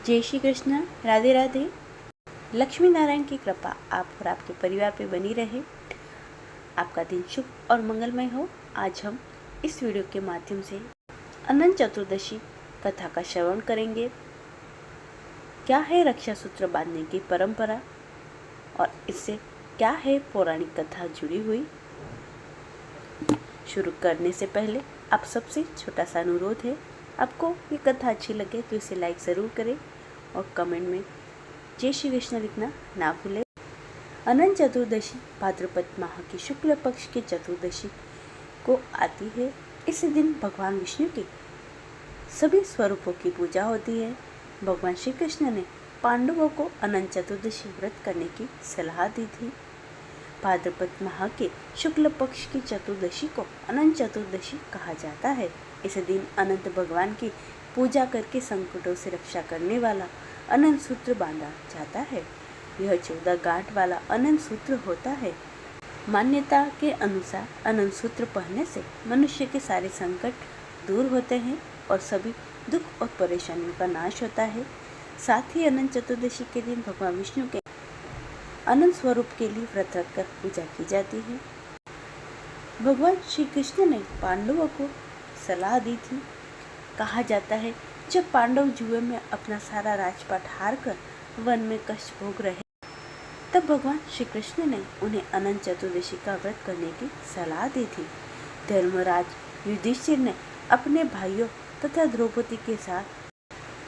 जय श्री कृष्ण, राधे राधे। लक्ष्मी नारायण की कृपा आप और आपके परिवार पे बनी रहे। आपका दिन शुभ और मंगलमय हो। आज हम इस वीडियो के माध्यम से अनंत चतुर्दशी कथा का श्रवण करेंगे। क्या है रक्षा सूत्र बांधने की परंपरा और इससे क्या है पौराणिक कथा जुड़ी हुई। शुरू करने से पहले आप सबसे छोटा सा अनुरोध है, आपको ये कथा अच्छी लगे तो इसे लाइक ज़रूर करें और कमेंट में जय श्री कृष्ण लिखना ना भूलें। अनंत चतुर्दशी भाद्रपद माह की शुक्ल पक्ष की चतुर्दशी को आती है। इस दिन भगवान विष्णु के सभी स्वरूपों की पूजा होती है। भगवान श्री कृष्ण ने पांडवों को अनंत चतुर्दशी व्रत करने की सलाह दी थी। भाद्रपद माह के शुक्ल पक्ष की चतुर्दशी को अनंत चतुर्दशी कहा जाता है। इस दिन अनंत भगवान की पूजा करके संकटों से रक्षा करने वाला अनंत सूत्र बांधा जाता है। यह 14 गांठ वाला अनंत सूत्र होता है। मान्यता के अनुसार अनंत सूत्र पहनने से मनुष्य के सारे संकट दूर होते हैं और सभी दुख और परेशानियों का नाश होता है। साथ ही अनंत चतुर्दशी के दिन भगवान विष्णु के अनंत स्वरूप के लिए व्रत रखकर पूजा की जाती है। भगवान श्री कृष्ण ने पांडवों को सलाह दी थी। कहा जाता है, जब पांडव जुए में अपना सारा राजपाट हार कर वन में कष्ट भोग रहे, तब भगवान श्री कृष्ण ने उन्हें अनंत चतुर्दशी का व्रत करने की सलाह दी थी। धर्मराज युधिष्ठिर ने अपने भाइयों तथा द्रौपदी के साथ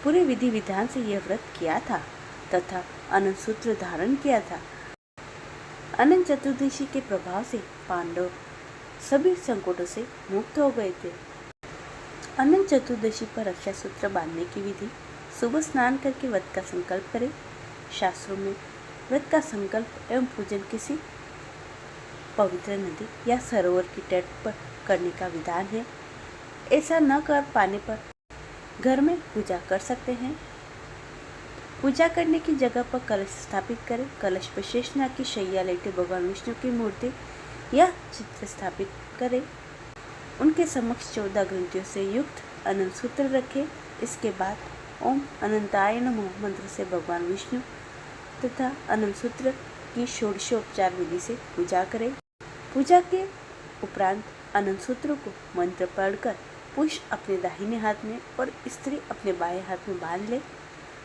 पूरे विधि विधान से यह व्रत किया था तथा अनंत सूत्र धारण किया था। अनंत चतुर्दशी के प्रभाव से पांडव सभी संकटों से मुक्त हो गए थे। अनंत चतुर्दशी पर रक्षा सूत्र बांधने की विधि। सुबह स्नान करके व्रत का संकल्प करें। शास्त्रों में व्रत का संकल्प एवं पूजन किसी पवित्र नदी या सरोवर की तट पर करने का विधान है। ऐसा न कर पाने पर घर में पूजा कर सकते हैं। पूजा करने की जगह पर कलश स्थापित करें। कलश पर शेषनाग की शैया लेटे भगवान विष्णु की मूर्ति या चित्र स्थापित करें। उनके समक्ष 14 ग्रंथियों से युक्त अनंत सूत्र रखें। इसके बाद ओम अनंताय नमः मंत्र से भगवान विष्णु तथा अनंत सूत्र की षोडशोपचार विधि से पूजा करें। पूजा के उपरांत अनंत सूत्र को मंत्र पढ़कर पुरुष अपने दाहिने हाथ में और स्त्री अपने बाएं हाथ में बांध ले।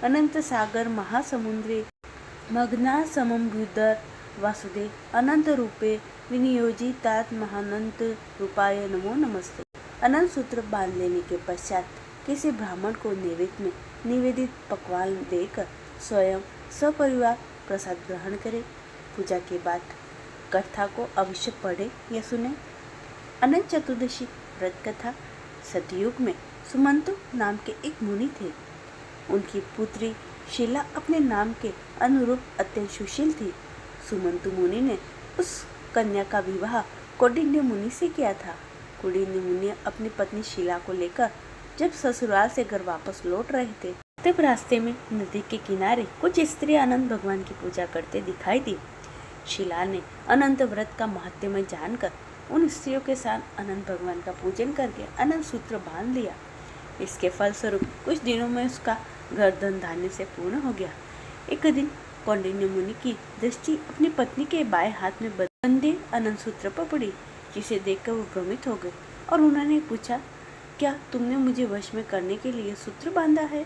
अनंत सागर महासमुद्रे मग्ना सममृदर वासुदेव अनंत रूपे विनियोजितात महानंत रूपाय नमो नमस्ते। अनंत सूत्र बांध लेने के पश्चात किसी ब्राह्मण को नैवेद्य में निवेदित पकवान देकर स्वयं सपरिवार प्रसाद ग्रहण करें। पूजा के बाद कथा को अवश्य पढ़े या सुने। अनंत चतुर्दशी व्रत कथा। सतयुग में सुमंतु नाम के एक मुनि थे। उनकी पुत्री शीला अपने नाम के अनुरूप अत्यंत सुशील थी। सुमंतु मुनि ने उस कन्या का विवाह कौंडिन्य मुनि से किया था। कौंडिन्य मुनि अपनी पत्नी शीला को लेकर जब ससुराल से घर वापस लौट रहे थे, तब रास्ते में नदी के किनारे कुछ स्त्रियां अनंत भगवान की पूजा करते दिखाई दी। शीला ने अनंत व्रत का महत्व जानकर उन स्त्रियों के साथ अनंत भगवान का पूजन करके अनंत सूत्र बांध लिया। इसके फलस्वरूप कुछ दिनों में उसका घर धन धान्य से पूर्ण हो गया। एक दिन कौंडिन्य मुनि की दृष्टि अपनी पत्नी के बाएं हाथ में बंधे अनंत सूत्र पर पड़ी, जिसे देखकर वो भ्रमित हो गए और उन्होंने पूछा, क्या तुमने मुझे वश में करने के लिए सूत्र बांधा है?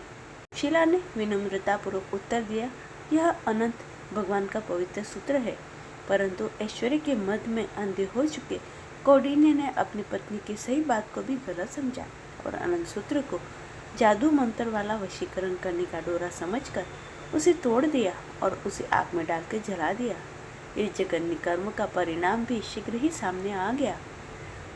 शीला ने विनम्रतापूर्वक उत्तर दिया, यह अनंत भगवान का पवित्र सूत्र है। परंतु ऐश्वर्य के मद में अंधे हो चुके कौंडिन्य ने अपनी पत्नी की सही बात को भी गलत समझा और अनंत सूत्र को जादू मंत्र वाला वशीकरण करने का डोरा समझकर उसे तोड़ दिया और उसे आग में डालकर जला दिया। इस जघन्य कर्म का परिणाम भी शीघ्र ही सामने आ गया।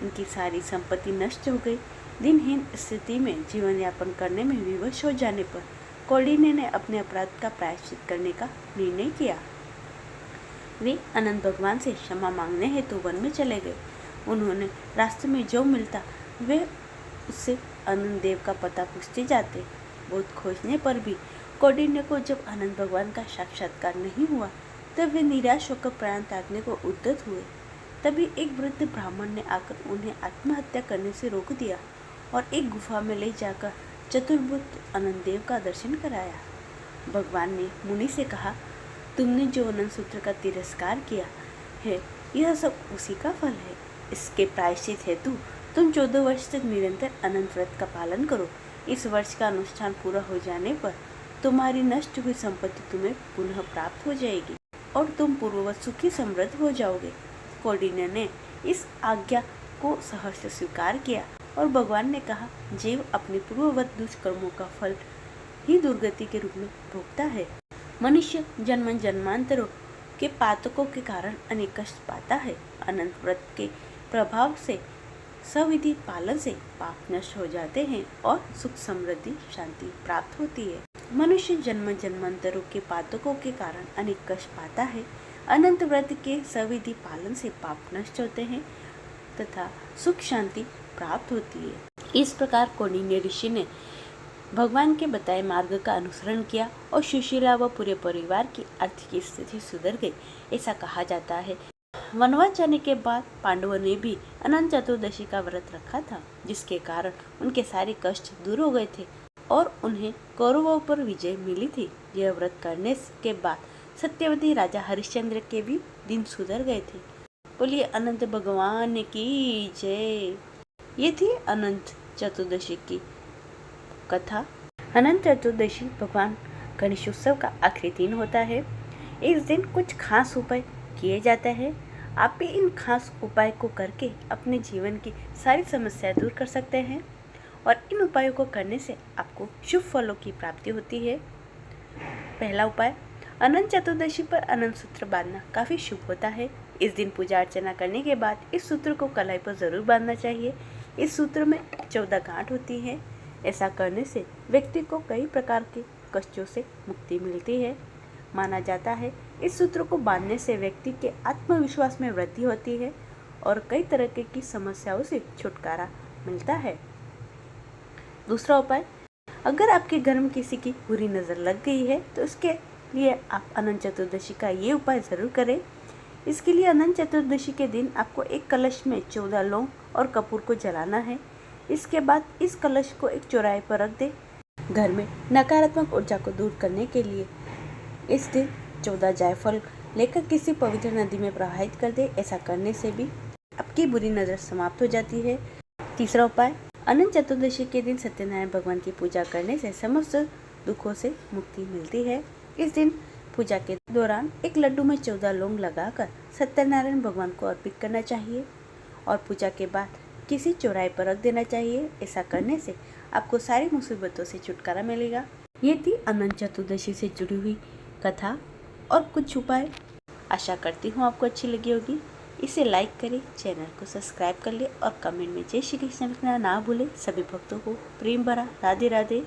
उनकी सारी संपत्ति नष्ट हो गई। दिनहीन स्थिति में जीवन यापन करने में विवश हो जाने पर कौंडिन्य ने अपने अपराध का प्रायश्चित करने का निर्णय किया। वे अनंत भगवान से क्षमा मांगने हेतु वन में चले गए। उन्होंने रास्ते में जो मिलता वे उससे अनंत देव का पता पूछते जाते। बहुत खोजने पर भी कौंडिन्य को जब अनंत भगवान का साक्षात्कार नहीं हुआ, तब वे निराश होकर प्राण त्यागने को उद्यत हुए। तभी एक वृद्ध ब्राह्मण ने आकर उन्हें आत्महत्या करने से रोक दिया और एक गुफा में ले जाकर चतुर्भुज अनंत देव का दर्शन कराया। भगवान ने मुनि से कहा, तुमने जो अनंत सूत्र का तिरस्कार किया है, यह सब उसी का फल है। इसके प्रायश्चित हेतु तुम 14 वर्ष तक निरंतर अनंत व्रत का पालन करो। इस वर्ष का अनुष्ठान पूरा हो जाने पर तुम्हारी नष्ट हुई संपत्ति तुम्हें पुनः प्राप्त हो जाएगी और तुम पूर्ववत सुखी समृद्ध हो जाओगे। कौंडिन्य ने इस आज्ञा को सहर्ष स्वीकार किया और भगवान ने कहा, जीव अपने पूर्ववत दुष्कर्मों का फल ही दुर्गति के रूप में भोगता है। मनुष्य जन्म जन्मांतरों के पातकों के कारण अनेक कष्ट पाता है। अनंत व्रत के प्रभाव से सविधि पालन से पाप नष्ट हो जाते हैं और सुख समृद्धि शांति प्राप्त होती है। मनुष्य जन्म जन्मांतरों के पातकों के कारण अनेक कष्ट पाता है। अनंत व्रत के सविधि पालन से पाप नष्ट होते हैं तथा सुख शांति प्राप्त होती है। इस प्रकार कौंडिन्य ऋषि ने भगवान के बताए मार्ग का अनुसरण किया और सुशीला व पूरे परिवार की आर्थिक स्थिति सुधर गई, ऐसा कहा जाता है। वनवास जाने के बाद पांडवों ने भी अनंत चतुर्दशी का व्रत रखा था, जिसके कारण उनके सारे कष्ट दूर हो गए थे और उन्हें कौरवों पर विजय मिली थी। यह व्रत करने के बाद सत्यवती राजा हरिश्चंद्र के भी दिन सुधर गए थे। बोलिए अनंत भगवान की जय। ये थी अनंत चतुर्दशी की कथा। अनंत चतुर्दशी भगवान गणेशोत्सव का आखिरी दिन होता है। इस दिन कुछ खास उपाय किए जाते हैं। आप भी इन खास उपाय को करके अपने जीवन की सारी समस्याएं दूर कर सकते हैं और इन उपायों को करने से आपको शुभ फलों की प्राप्ति होती है। पहला उपाय, अनंत चतुर्दशी पर अनंत सूत्र बांधना काफ़ी शुभ होता है। इस दिन पूजा अर्चना करने के बाद इस सूत्र को कलाई पर ज़रूर बांधना चाहिए। इस सूत्र में 14 गांठ होती है। ऐसा करने से व्यक्ति को कई प्रकार के कष्टों से मुक्ति मिलती है। माना जाता है इस सूत्र को बांधने से व्यक्ति के आत्मविश्वास में वृद्धि होती है और कई तरह की समस्याओं से छुटकारा मिलता है। दूसरा उपाय, अगर आपके घर में किसी की बुरी नज़र लग गई है तो इसके लिए आप अनंत चतुर्दशी का ये उपाय ज़रूर करें। इसके लिए अनंत चतुर्दशी के दिन आपको एक कलश में 14 लौंग और कपूर को जलाना है। इसके बाद इस कलश को एक चौराहे पर रख दें। घर में नकारात्मक ऊर्जा को दूर करने के लिए इस दिन 14 जायफल लेकर किसी पवित्र नदी में प्रवाहित कर दे। ऐसा करने से भी आपकी बुरी नज़र समाप्त हो जाती है। तीसरा उपाय, अनंत चतुर्दशी के दिन सत्यनारायण भगवान की पूजा करने से समस्त दुखों से मुक्ति मिलती है। इस दिन पूजा के दौरान एक लड्डू में 14 लौंग लगाकर सत्यनारायण भगवान को अर्पित करना चाहिए और पूजा के बाद किसी चौराहे पर रख देना चाहिए। ऐसा करने से आपको सारी मुसीबतों से छुटकारा मिलेगा। ये थी अनंत चतुर्दशी से जुड़ी हुई कथा और कुछ उपाय। आशा करती हूँ आपको अच्छी लगी होगी। इसे लाइक करें, चैनल को सब्सक्राइब कर ले और कमेंट में जय श्री कृष्ण लिखना ना भूलें। सभी भक्तों को प्रेम भरा राधे राधे।